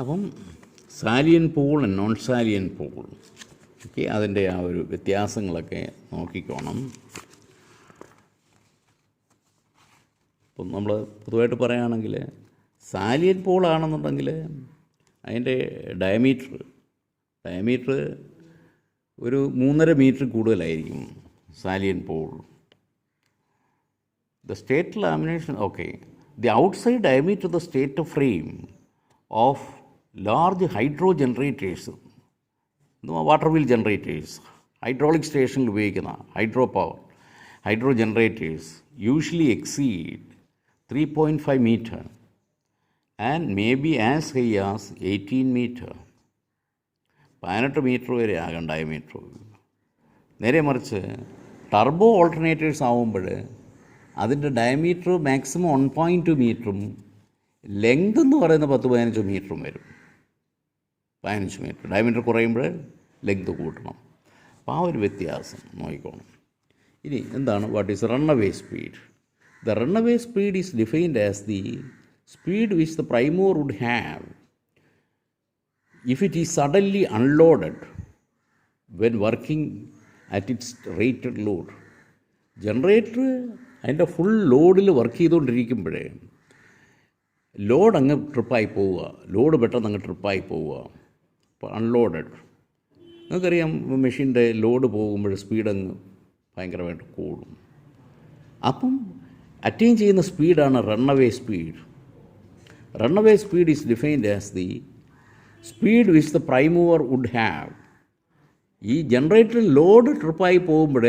അപ്പം salient pool non salient pool okay, അതിൻ്റെ ആ ഒരു വ്യത്യാസങ്ങളൊക്കെ നോക്കിക്കോണം. ഇപ്പം നമ്മൾ പൊതുവായിട്ട് പറയുകയാണെങ്കിൽ സാലിയൻ പൂളാണെന്നുണ്ടെങ്കിൽ അതിൻ്റെ ഡയമീറ്റർ ഒരു 3.5 മീറ്റർ കൂടുതലായിരിക്കും salient pool. The state lamination, okay. The outside diameter of the stator frame of large hydro generators, water wheel generators, hydraulic station ഉപയോഗിക്കുന്ന hydro generators usually exceed 3.5 meter and may be as high as 18 meter. 18 metre വരെ ആകാം diameter. നേരെ മറിച്ച് turbo alternators ആവുമ്പോൾ അതിൻ്റെ diameter maximum 1.2 മീറ്ററും length എന്ന് പറയുന്ന 10-15 മീറ്ററും വരും. 15 മീറ്റർ ഡയമീറ്റർ കുറയുമ്പോൾ ലെങ്ത് കൂട്ടണം. അപ്പോൾ ആ ഒരു വ്യത്യാസം നോക്കിക്കോണം. ഇനി എന്താണ് what is runaway speed? The runaway speed is defined as the speed which the prime mover would have if it is suddenly unloaded when working at its rated load. Generator അതിൻ്റെ ഫുൾ ലോഡിൽ വർക്ക് ചെയ്തുകൊണ്ടിരിക്കുമ്പോഴേ ലോഡ് അങ്ങ് ട്രിപ്പായി പോവുക, load പെട്ടെന്ന് അങ്ങ് ട്രിപ്പായി പോവുക. ഇപ്പോൾ unloaded നിങ്ങൾക്കറിയാം, മെഷീൻ്റെ ലോഡ് പോകുമ്പോൾ സ്പീഡ് അങ്ങ് ഭയങ്കരമായിട്ട് കൂടും. അപ്പം അറ്റൈൻ ചെയ്യുന്ന സ്പീഡാണ് runaway speed. Runaway speed is defined as the speed which the prime mover would have. ഈ ജനറേറ്ററിൽ ലോഡ് ട്രിപ്പായി പോകുമ്പോൾ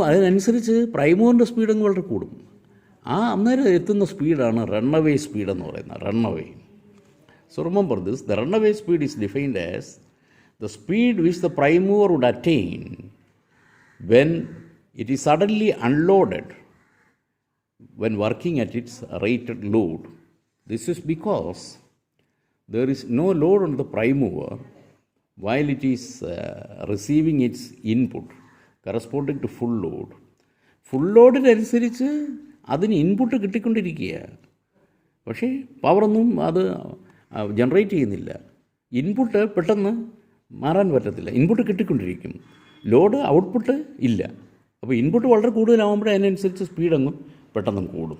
അതിനനുസരിച്ച് പ്രൈം മൂവറിൻ്റെ സ്പീഡ് അങ്ങ് വളരെ കൂടും. ആ അന്നേരം എത്തുന്ന സ്പീഡാണ് റണ്ണവേ സ്പീഡ് എന്ന് പറയുന്നത്. Runaway. So remember this, the runaway speed is defined as the speed which the prime mover would attain when it is suddenly unloaded when working at its rated load. This is because there is no load on the prime mover while it is receiving its input corresponding to full load. Full ലോഡിനനുസരിച്ച് അതിന് input കിട്ടിക്കൊണ്ടിരിക്കുക, പക്ഷേ പവറൊന്നും അത് generate ചെയ്യുന്നില്ല. Input പെട്ടെന്ന് മാറാൻ പറ്റത്തില്ല, input കിട്ടിക്കൊണ്ടിരിക്കും, load output ഇല്ല. അപ്പോൾ ഇൻപുട്ട് വളരെ കൂടുതലാകുമ്പോൾ അതിനനുസരിച്ച് സ്പീഡങ്ങ് പെട്ടെന്ന് കൂടും.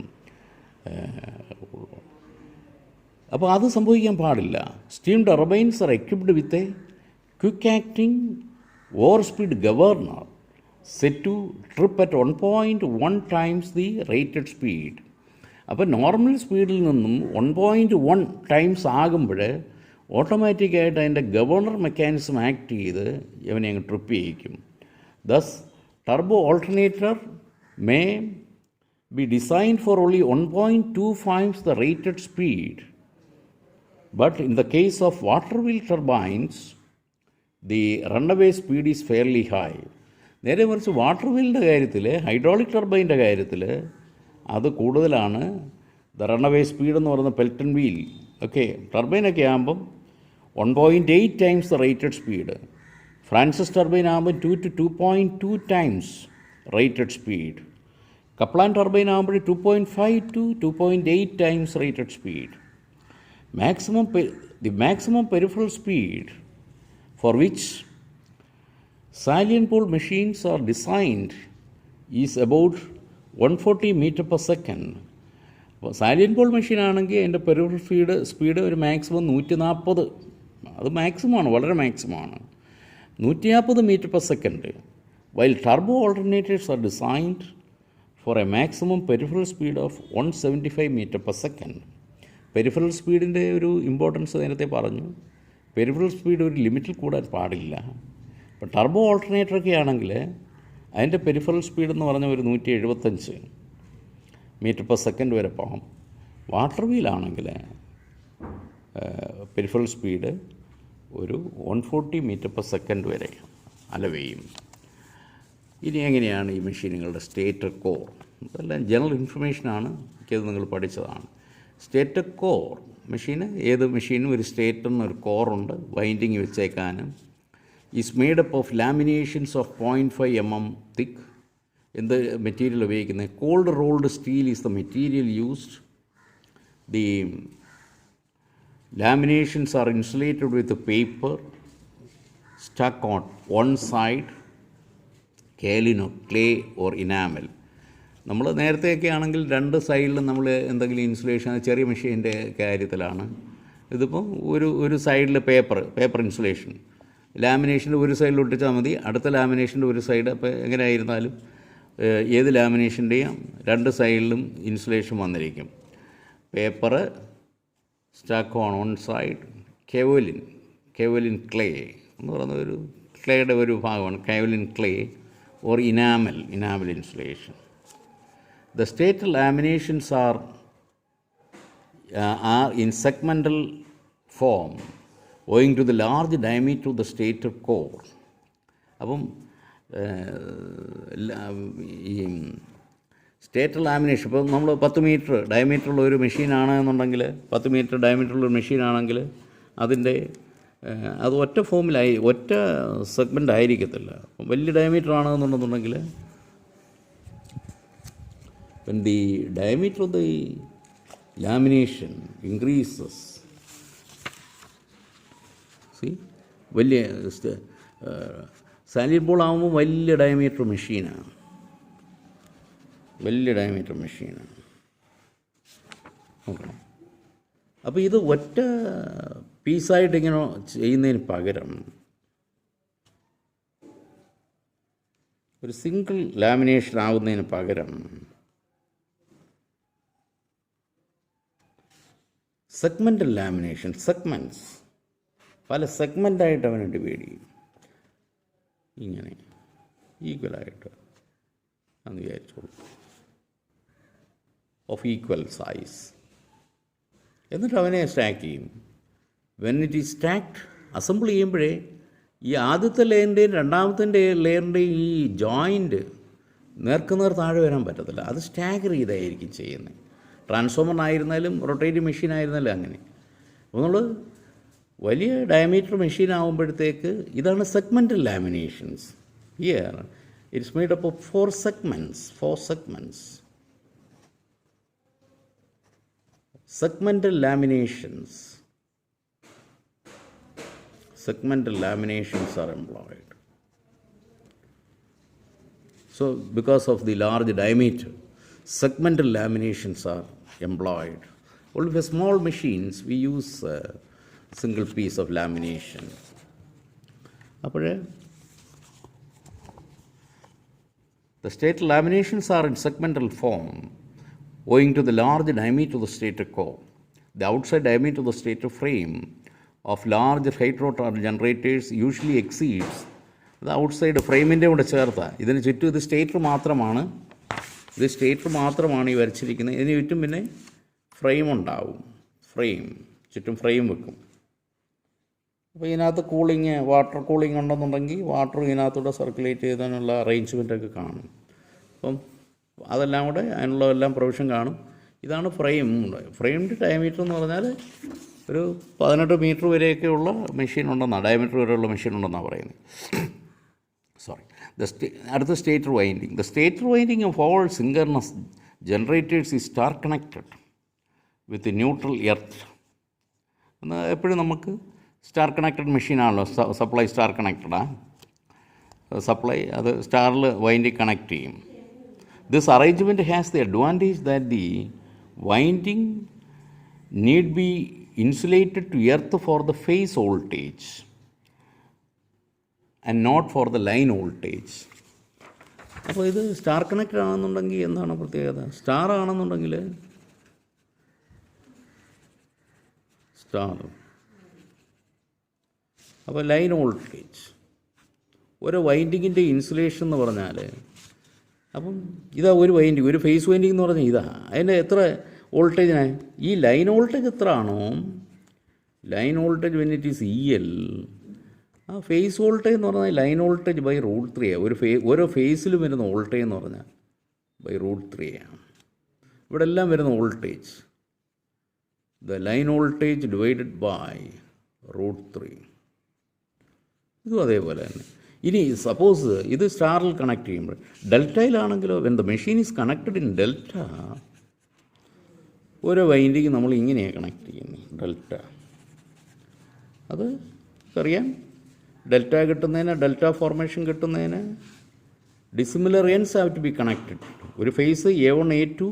അപ്പോൾ അത് സംഭവിക്കാൻ പാടില്ല. Steam turbines are equipped with a quick acting over speed governor set to trip at 1.1 times the rated speed. അപ്പോൾ നോർമൽ സ്പീഡിൽ നിന്നും 1.1 ടൈംസ് ആകുമ്പോൾ ഓട്ടോമാറ്റിക്കായിട്ട് അതിൻ്റെ ഗവർണർ മെക്കാനിസം ആക്ട് ചെയ്ത് ഇവനെ അങ്ങ് ട്രിപ്പ് ചെയ്യിക്കും. Thus turbo alternator may be designed for only 1.25 the rated speed, but in the case of water wheel turbines the runaway speed is fairly high. നേരെ മറിച്ച് വാട്ടർ വീലിൻ്റെ കാര്യത്തിൽ, ഹൈഡ്രോളിക് ടർബൈൻ്റെ കാര്യത്തിൽ അത് കൂടുതലാണ്. ദ റണ്ണവേ സ്പീഡ് എന്ന് പറയുന്ന Pelton wheel okay ടർബൈനൊക്കെ ആകുമ്പം 1.8 times the rated speed. Francis turbine ആകുമ്പം 2 to 2.2 times rated speed. Kaplan turbine ആകുമ്പോൾ 2.5 to 2.8 times rated speed. The maximum peripheral speed for which salient pole machines are designed is about 140 meter per second. അപ്പോൾ salient Paul machine ആണെങ്കിൽ അതിൻ്റെ peripheral speed ഒരു maximum 140, അത് മാക്സിമമാണ്, വളരെ മാക്സിമമാണ്, 140 metre per second. While turbo alternators are designed for a maximum peripheral speed of 175 meter per second. Peripheral സ്പീഡിൻ്റെ ഒരു importance നേരത്തെ പറഞ്ഞു. പെരിഫറൽ സ്പീഡ് ഒരു ലിമിറ്റിൽ കൂടാൻ പാടില്ല. ഇപ്പോൾ ടർബോ ഓൾട്ടർനേറ്ററൊക്കെ ആണെങ്കിൽ അതിൻ്റെ പെരിഫറൽ സ്പീഡ് എന്ന് പറഞ്ഞാൽ ഒരു 175 മീറ്റർ പെർ സെക്കൻഡ് വരെ പോകാം. വാട്ടർ വീലാണെങ്കിൽ പെരിഫറൽ സ്പീഡ് ഒരു 140 മീറ്റർ പെർ സെക്കൻഡ് വരെ അലവെയും. ഇനി എങ്ങനെയാണ് ഈ മെഷീനുകളുടെ സ്റ്റേറ്റർ കോർ? ഇതെല്ലാം ജനറൽ ഇൻഫർമേഷനാണ്, എനിക്കത് നിങ്ങൾ പഠിച്ചതാണ്. സ്റ്റേറ്റർ കോർ മെഷീന്, ഏത് മെഷീനും ഒരു സ്റ്റേറ്ററിന് ഒരു കോറുണ്ട്, വൈൻഡിങ് വെച്ചേക്കാനും. Is made up of laminations of 0.5 mm thick. എന്ത് മെറ്റീരിയൽ ഉപയോഗിക്കുന്നത്? Cold rolled steel is the material used. The Laminations are insulated with paper stuck on one side, kaolin or clay or enamel. നമ്മൾ നേരത്തെയൊക്കെ ആണെങ്കിൽ രണ്ട് സൈഡിലും നമ്മൾ എന്തെങ്കിലും insulation ചെറിയ മെഷീൻ്റെ കാര്യത്തിലാണ്. ഇതിപ്പം ഒരു സൈഡിൽ പേപ്പർ ഇൻസുലേഷൻ, ലാമിനേഷൻ്റെ ഒരു സൈഡിൽ ഒട്ടിച്ചാൽ മതി, അടുത്ത ലാമിനേഷൻ്റെ ഒരു സൈഡ്. അപ്പോൾ എങ്ങനെയായിരുന്നാലും ഏത് ലാമിനേഷൻ്റെയും രണ്ട് സൈഡിലും ഇൻസുലേഷൻ വന്നിരിക്കും. Paper stack on one side, kaolin clay എന്ന് പറയുന്ന ഒരു ക്ലേയുടെ ഒരു ഭാഗമാണ് kaolin clay or enamel insulation. The stator laminations are in segmental form owing to the large diameter of the stator core. അപ്പം ഈ സ്റ്റേറ്റർ ലാമിനേഷൻ ഇപ്പോൾ നമ്മൾ 10 മീറ്റർ ഡയമീറ്ററുള്ള ഒരു മെഷീനാണെന്നുണ്ടെങ്കിൽ 10 മീറ്റർ ഡയമീറ്ററുള്ള ഒരു മെഷീനാണെങ്കിൽ അതിൻ്റെ അത് ഒറ്റ ഫോമിലായി ഒറ്റ സെഗ്മെൻ്റ് ആയിരിക്കത്തില്ല. വലിയ ഡയമീറ്റർ ആണെന്നുണ്ടെന്നുണ്ടെങ്കിൽ when the diameter of the lamination increases, see, വലിയ സാലിഡ് ബോൾ ആകുമ്പോൾ വലിയ ഡയമീറ്റർ മെഷീനാണ്, നോക്കണം. അപ്പോൾ ഇത് ഒറ്റ പീസായിട്ട് ഇങ്ങനെ ചെയ്യുന്നതിന് പകരം ഒരു സിംഗിൾ ലാമിനേഷൻ ആകുന്നതിന് പകരം സെഗ്മെൻ്റൽ ലാമിനേഷൻ, സെഗ്മെൻറ്റ്സ് പല സെഗ്മെൻ്റായിട്ട് അവനെ ഡിവൈഡ് ചെയ്യും, ഇങ്ങനെ ഈക്വലായിട്ട് എന്ന് വിചാരിച്ചോളൂ, ഓഫ് ഈക്വൽ സൈസ്. എന്നിട്ട് അവനെ സ്റ്റാക്ക് ചെയ്യും. When it is stacked, assemble ചെയ്യുമ്പോഴേ ഈ ആദ്യത്തെ ലെയറിൻ്റെയും രണ്ടാമത്തെ ലെയറിൻ്റെയും ഈ ജോയിൻറ്റ് നേർക്കുനേർ താഴെ വരാൻ പറ്റത്തില്ല. അത് സ്റ്റാഗർ ചെയ്തായിരിക്കും ചെയ്യുന്നത്. ട്രാൻസ്ഫോമറിനായിരുന്നാലും റൊട്ടേറ്റിംഗ് മെഷീൻ ആയിരുന്നാലും അങ്ങനെ. അപ്പോൾ നമ്മൾ വലിയ ഡയമീറ്റർ മെഷീൻ ആകുമ്പോഴത്തേക്ക് ഇതാണ് segmental laminations. Here it's made up of four segments. Segmental laminations are employed. So because of the large diameter, segmental laminations are employed. Only for small machines we use a single piece of lamination. The stator laminations are in segmental form owing to the large diameter of the stator core. The outside diameter of the stator frame of large hydro generators usually exceeds the outside ഫ്രെയിമിൻ്റെ കൂടെ ചേർത്താൽ ഇതിന് ചുറ്റും ഇത് stator മാത്രമാണ് ഈ വരച്ചിരിക്കുന്നത്. ഇതിന് ചുറ്റും പിന്നെ ഫ്രെയിം ഉണ്ടാവും, ചുറ്റും ഫ്രെയിം വെക്കും. അപ്പോൾ ഇതിനകത്ത് വാട്ടർ കൂളിംഗ് ഉണ്ടെന്നുണ്ടെങ്കിൽ വാട്ടർ ഇതിനകത്തൂടെ സർക്കുലേറ്റ് ചെയ്താനുള്ള അറേഞ്ച്മെൻറ്റൊക്കെ കാണും. അപ്പം അതെല്ലാം കൂടെ അതിനുള്ളതെല്ലാം പ്രൊവിഷൻ കാണും. ഇതാണ് ഫ്രെയിമിൻ്റെ ഡയമീറ്റർ എന്ന് പറഞ്ഞാൽ ഒരു 18 മീറ്റർ വരെയൊക്കെയുള്ള മെഷീൻ ഉണ്ടെന്നാണ്, ഡയമീറ്റർ വരെയുള്ള മെഷീൻ ഉണ്ടെന്നാണ് പറയുന്നത്. അടുത്ത stator winding. The stator winding of all synchronous generators is star connected with neutral earth. എന്നാൽ എപ്പോഴും നമുക്ക് സ്റ്റാർ കണക്റ്റഡ് മെഷീനാണല്ലോ, സപ്ലൈ സ്റ്റാർ കണക്റ്റഡാണ്. സപ്ലൈ അത് സ്റ്റാറിൽ വൈൻഡിങ് കണക്ട് ചെയ്യും. This arrangement has the advantage that the winding need be insulated to earth for the phase voltage and not for the line voltage. അപ്പോൾ ഇത് സ്റ്റാർ കണക്റ്റഡ് ആണെന്നുണ്ടെങ്കിൽ എന്താണ് പ്രത്യേകത? സ്റ്റാർ ആണെന്നുണ്ടെങ്കിൽ അപ്പോൾ ലൈൻ വോൾട്ടേജ് ഒരു വൈൻഡിങ്ങിൻ്റെ ഇൻസുലേഷൻ എന്ന് പറഞ്ഞാൽ, അപ്പം ഇതാ ഒരു വൈൻഡിങ്, ഒരു ഫേസ് വൈൻഡിങ് എന്ന് പറഞ്ഞാൽ ഇതാ അതിൻ്റെ എത്ര വോൾട്ടേജിനാണ് ഈ ലൈൻ വോൾട്ടേജ് എത്ര ആണോ, line voltage when it is EL, ആ ഫേസ് വോൾട്ടേജ് എന്ന് പറഞ്ഞാൽ ലൈൻ വോൾട്ടേജ് ബൈ √3 ഓരോ ഫേസിലും വരുന്ന വോൾട്ടേജ് എന്ന് പറഞ്ഞാൽ ബൈ √3 ആണ്. ഇവിടെ എല്ലാം വരുന്ന voltage the line voltage divided by √3. ഇതും അതേപോലെ തന്നെ. ഇനി സപ്പോസ് ഇത് സ്റ്റാറിൽ കണക്ട് ചെയ്യുമ്പോൾ ഡെൽറ്റയിലാണെങ്കിലോ, when the machine is connected in delta, ഓരോ വൈൻഡിങ് നമ്മൾ ഇങ്ങനെയാണ് കണക്ട് ചെയ്യുന്നത്, ഡെൽറ്റ. അത് അറിയാം. ഡെൽറ്റ കിട്ടുന്നതിന്, ഡെൽറ്റ ഫോർമേഷൻ കിട്ടുന്നതിന് dissimilar ends have to be connected. ഒരു phase A1 A2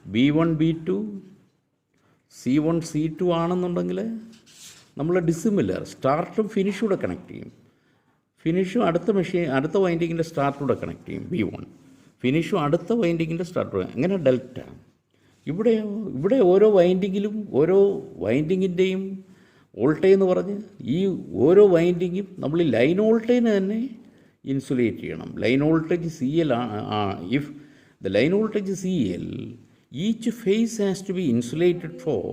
B1 B2 C1 C2 ആണെന്നുണ്ടെങ്കിൽ നമ്മൾ ഡിസിമിലർ സ്റ്റാർട്ടും ഫിനിഷും കൂടെ കണക്ട് ചെയ്യും. ഫിനിഷും അടുത്ത വൈൻഡിങ്ങിൻ്റെ സ്റ്റാർട്ടൂടെ കണക്ട് ചെയ്യും B1. ഫിനിഷും അടുത്ത വൈൻഡിങ്ങിൻ്റെ സ്റ്റാർട്ടൂടെ, അങ്ങനെ ഡെൽറ്റ. ഇവിടെ ഓരോ വൈൻഡിങ്ങിലും ഓരോ വൈൻഡിങ്ങിൻ്റെയും വോൾട്ടേജ് എന്ന് പറഞ്ഞ് ഈ ഓരോ വൈൻഡിങ്ങും നമ്മൾ ലൈൻ വോൾട്ടേജിന് തന്നെ ഇൻസുലേറ്റ് ചെയ്യണം. Line voltage CL if the line voltage CL, each phase has to be insulated for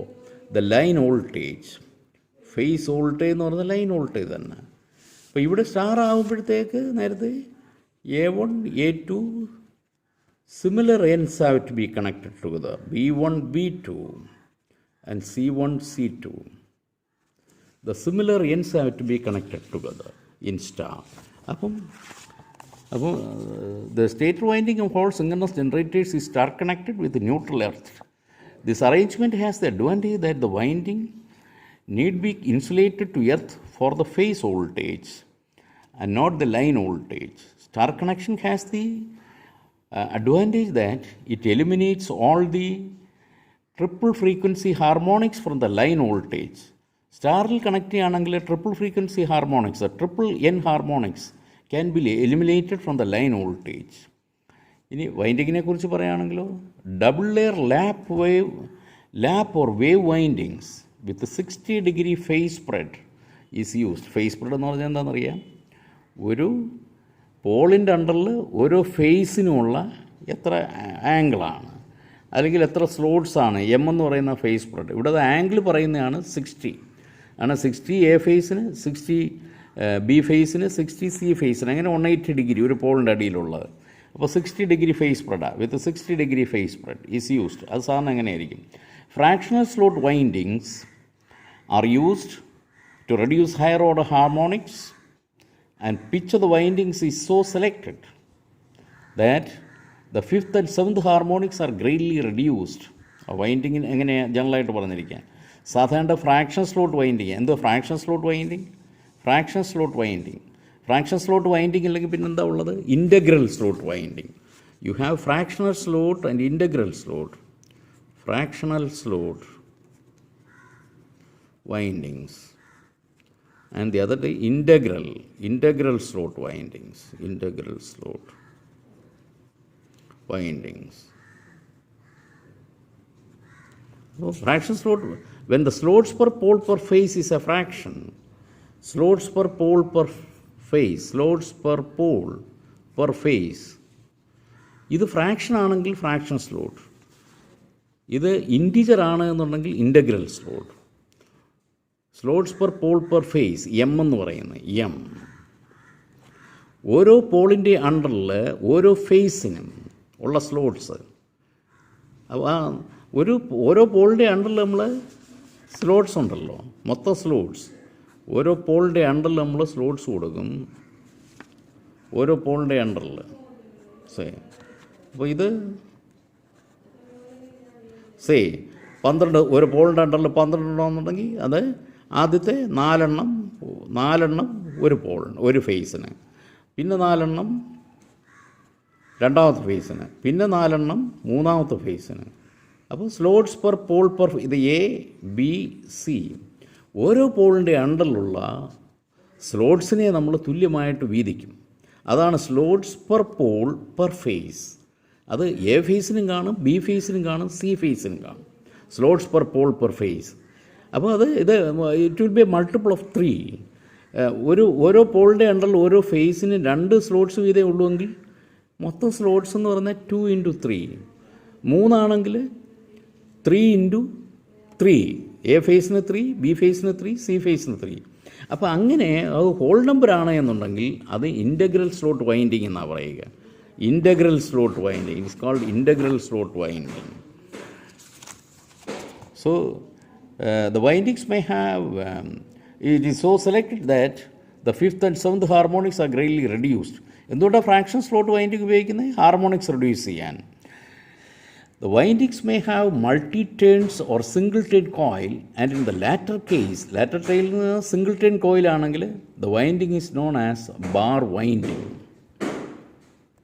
the line voltage. Phase voltage എന്ന് പറഞ്ഞാൽ ലൈൻ വോൾട്ടേജ് തന്നെ. അപ്പോൾ ഇവിടെ സ്റ്റാർ ആകുമ്പോഴത്തേക്ക് നേരത്തെ A1 A2 similar ends have to be connected together, B1 B2 and C1 C2. The similar ends have to be connected together in star. അപ്പം the stator winding of all synchronous generators is star connected with the neutral earth. This arrangement has the advantage that the winding need be insulated to earth for the phase voltage and not the line voltage. Star connection has the advantage that it eliminates all the triple frequency harmonics from the line voltage. സ്റ്റാറിൽ connect ചെയ്യുകയാണെങ്കിൽ triple frequency harmonics, triple n harmonics can be eliminated from the line voltage. ഇനി വൈൻഡിങ്ങിനെ കുറിച്ച് പറയുകയാണെങ്കിലോ, double layer lap or wave windings with 60 degree phase spread is used. Phase spread എന്ന് പറഞ്ഞാൽ എന്താണെന്നറിയാം? ഒരു പോളിൻ്റെ അണ്ടറിൽ ഓരോ ഫേസിനുമുള്ള എത്ര ആംഗിളാണ് അല്ലെങ്കിൽ എത്ര സ്ലോട്ട്സാണ് M എന്ന് പറയുന്ന ഫേസ് സ്പ്രെഡ്. ഇവിടെ അത് ആംഗിൾ പറയുന്നതാണ് 60 ആണ്. 60 A ഫേസിന്, 60 B ഫേസിന്, 60 C ഫേസിന്, അങ്ങനെ 180 degree ഒരു പോളിൻ്റെ അടിയിലുള്ളത്. അപ്പോൾ 60 degree ഫേസ് സ്പ്രെഡാണ്. With 60 degree phase spread is used. അത് സാധാരണ എങ്ങനെയായിരിക്കും? Fractional slot windings are used to reduce higher order harmonics and pitch of the windings is so selected that the fifth and seventh harmonics are greatly reduced. വൈൻഡിങ്ങിന് എങ്ങനെ ജനറലായിട്ട് പറഞ്ഞിരിക്കാൻ സാധാരണ fraction slot winding. എന്തോ fraction slot winding? Fraction slot winding അല്ലെങ്കിൽ പിന്നെന്താ ഉള്ളത്? Integral slot winding. You have fractional slot and integral slot. Fractional slot windings and the other day integral slot windings. So fraction slot, when the slots per pole per phase is a fraction, slots per pole per phase, ഇത് fraction ആണെങ്കിൽ fraction slot, ഇത് integer ആണ് എന്നുണ്ടെങ്കിൽ integral slot. Slots per pole per phase M എന്ന് പറയുന്നത് M. ഓരോ പോളിൻ്റെ അണ്ടറിൽ ഓരോ ഫേസിനും ഉള്ള സ്ലോട്ട്സ്. അപ്പോൾ ഓരോ പോളിൻ്റെ അണ്ടറിൽ നമ്മൾ സ്ലോട്ട്സ് ഉണ്ടല്ലോ, മൊത്തം സ്ലോട്ട്സ്. ഓരോ പോളിൻ്റെ അണ്ടറിൽ നമ്മൾ സ്ലോട്ട്സ് കൊടുക്കും, ഓരോ പോളിൻ്റെ അണ്ടറിൽ. അപ്പോൾ ഇത് 12, ഒരു പോളിൻ്റെ അണ്ടറിൽ 12 ഉണ്ടെന്നുണ്ടെങ്കിൽ അത് ആദ്യത്തെ 4 ഒരു പോളിന്, ഒരു ഫേസിന്, പിന്നെ 4 രണ്ടാമത്തെ ഫേസിന്, പിന്നെ 4 മൂന്നാമത്തെ ഫേസിന്. അപ്പോൾ സ്ലോട്ട്സ് പെർ പോൾ പെർ, ഇത് A B C, ഓരോ പോളിൻ്റെ അണ്ടറിലുള്ള സ്ലോട്ട്സിനെ നമ്മൾ തുല്യമായിട്ട് വീതിക്കും. അതാണ് slots per pole per phase. അത് A ഫേസിനും കാണും, B ഫേസിനും കാണും, C ഫേസിനും കാണും. Slots per pole per phase. അപ്പോൾ ഇത് it will be a multiple of 3. ഓരോ പോളിൻ്റെ അണ്ടറിൽ ഓരോ ഫേസിന് 2 സ്ലോട്ട്സ് വീതേ ഉള്ളുവെങ്കിൽ മൊത്തം സ്ലോട്ട്സ് എന്ന് പറഞ്ഞാൽ 2 into 3. 3 ആണെങ്കിൽ 3 into 3. A ഫേസിന് 3, B ഫേസിന് 3, C ഫേസിന് 3. അപ്പോൾ അങ്ങനെ അത് ഹോൾ നമ്പർ ആണ് എന്നുണ്ടെങ്കിൽ അത് ഇൻ്റഗ്രൽ സ്ലോട്ട് വൈൻഡിങ് എന്നാണ് പറയുക. Integral slot winding it's called integral slot winding. So the windings may have, it is so selected that the fifth and seventh harmonics are greatly reduced. എന്തുകൊണ്ടാണ് fraction slot winding ഉപയോഗിക്കുന്നത്? Harmonics reduce ചെയ്യാൻ. The windings may have multi-turns or single-turn coil, and in the latter case, latter tail single-turn coil ആണെങ്കിൽ the winding is known as bar winding.